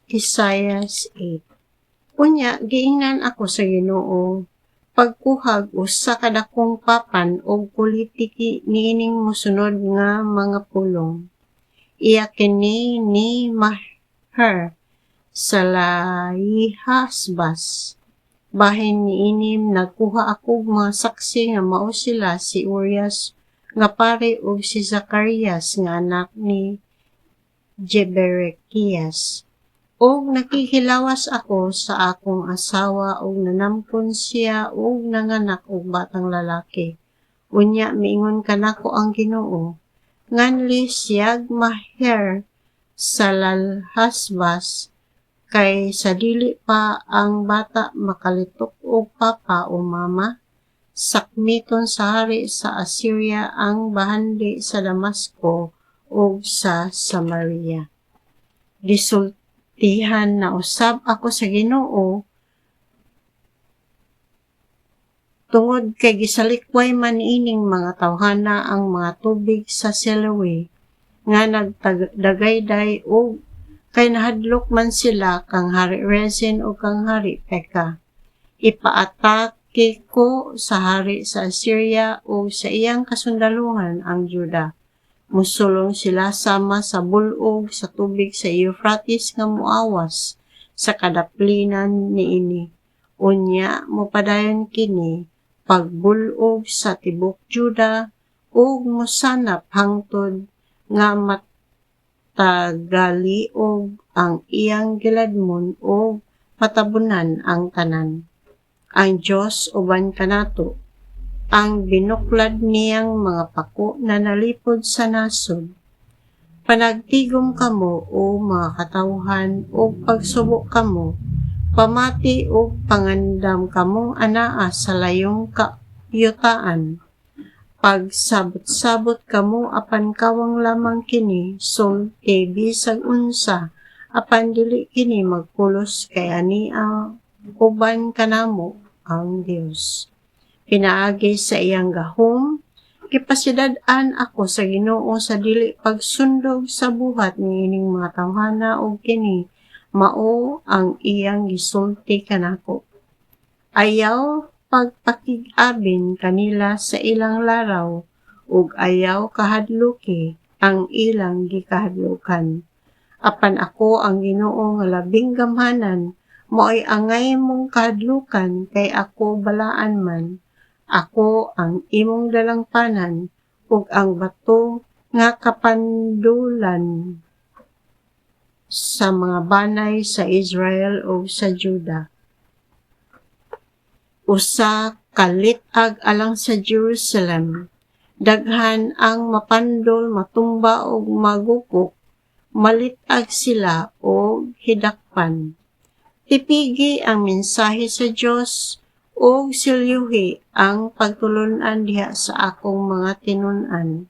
Isaias 8. Unya, giingnan ako sa Ginoo, pagkuhag usa ka dakong papan o politiki niining mosunod nga mga pulong. Iya kini ni Maher sa Laihasbas. Bahin niinim nagkuha ako mga saksi nga mao sila si Urias nga pare ug si Zacarias nga anak ni Jeberekias. Og nakikilawas ako sa akong asawa og nanampon siya og nanganak og batang lalaki. Unya miingon kanako ang Ginoo, nganli siyag Maher sa Lalhasbas kay sa dili pa ang bata makalitok og papa o mama. Sakmiton sa hari sa Assyria ang bahandi sa Damasco ug sa Samaria. Tihan na usab ako sa Ginoo tungod kay gisalikway man ining mga tawhana ang mga tubig sa Siloe nga nagdagayday og kay nahadlok man sila kang Hari Rezin o kang Hari Peka. Ipaatake ko sa hari sa Assyria o sa iyang kasundaluhan ang Juda. Musulong sila sama sa bulog sa tubig sa Euphrates nga muawas sa kadaplinan niini. Unya mopadayon kini pagbulog sa tibok Juda ug mosanap hangtod nga matagaliog ang iyang giladmon ug matabunan ang tanan. Ang Dios uban kanato ang binuklad niyang mga pako na nalipod sa nasod. Panagtigom kamo o mga katawhan o pagsubok kamo, pamati o pangandam kamong anaa sa layong kayutaan. Pagsabot-sabot kamo apan kawang lamang kini, sulti bisag unsa, apan dili kini magpulos kay ani ang uban kanamo ang Dios. Pinaagi sa iyang gahom, kipasidad-an ako sa Ginoo sa dili pagsundog sa buhat niining mga tawhana og kini mao ang iyang gisulti kanako. Ayaw pagpakig-abin kanila sa ilang laraw ug ayaw kahadluki ang ilang gikahadlukan. Apan ako ang Ginoo nga labing gamhanan, mo'y angay mong kahadlukan kay ako balaan man. Ako ang imong dalangpanan ug ang bato nga kapandulan sa mga banay sa Israel o sa Juda. Usa kalitag alang sa Jerusalem, daghan ang mapandol, matumba og magupok, malitag sila o hidakpan. Tipigi ang mensahe sa Dios og silyuhi ang pagtulon-an diha sa akong mga tinun-an.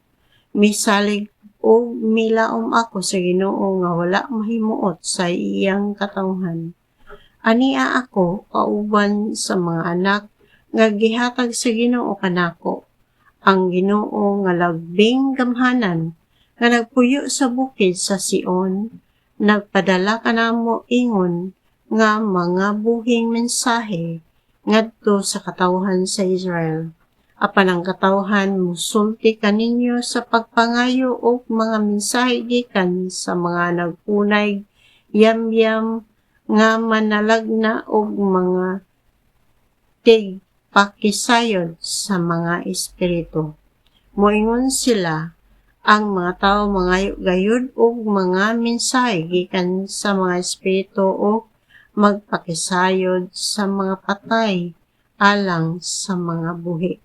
Misalig og milaom ako sa Ginoo nga wala mahimuot sa iyang katawhan. Ania ako kauban sa mga anak nga gihatag sa Ginoo kanako. Ang Ginoo nga labing gamhanan nga nagpuyo sa bukid sa Sion, nagpadala kanamo ingon nga mga buhing mensahe ngadto sa katawhan sa Israel. Apan ang katawhan musulti kaninyo sa pagpangayo og mga mensahe gikan sa mga nagpunay yamyam nga manalagna og mga tigpakisayod sa mga espiritu. Moingon sila ang mga tao mangayo gayud og mga mensahe gikan sa mga espiritu o magpakisayod sa mga patay alang sa mga buhi.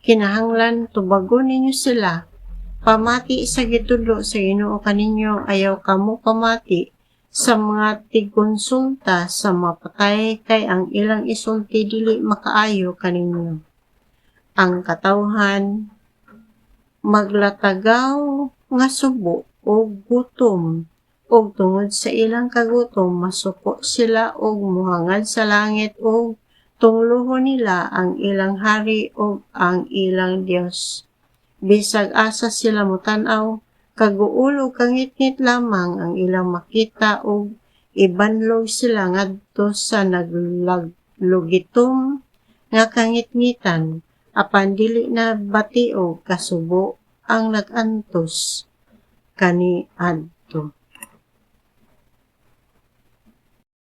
Kinahanglan tubagon ninyo sila, pamati sa gitudlo sa Ginoo kaninyo, ayaw kamo pamati sa mga tigkonsulta sa mga patay kay ang ilang isulti dili makaayo kaninyo. Ang katawhan maglatagaw nga subo o gutom, og tungod sa ilang kagutom masuko sila og muhangad sa langit og tunglohon nila ang ilang hari og ang ilang Dios. Bisag asa sila mutan-aw, kaguul og kangit-ngit lamang ang ilang makita og ibanlog sila ngadto sa naglugitom nga kangitngitan, apan dili na batiog kasubo ang nagantos kaniadto.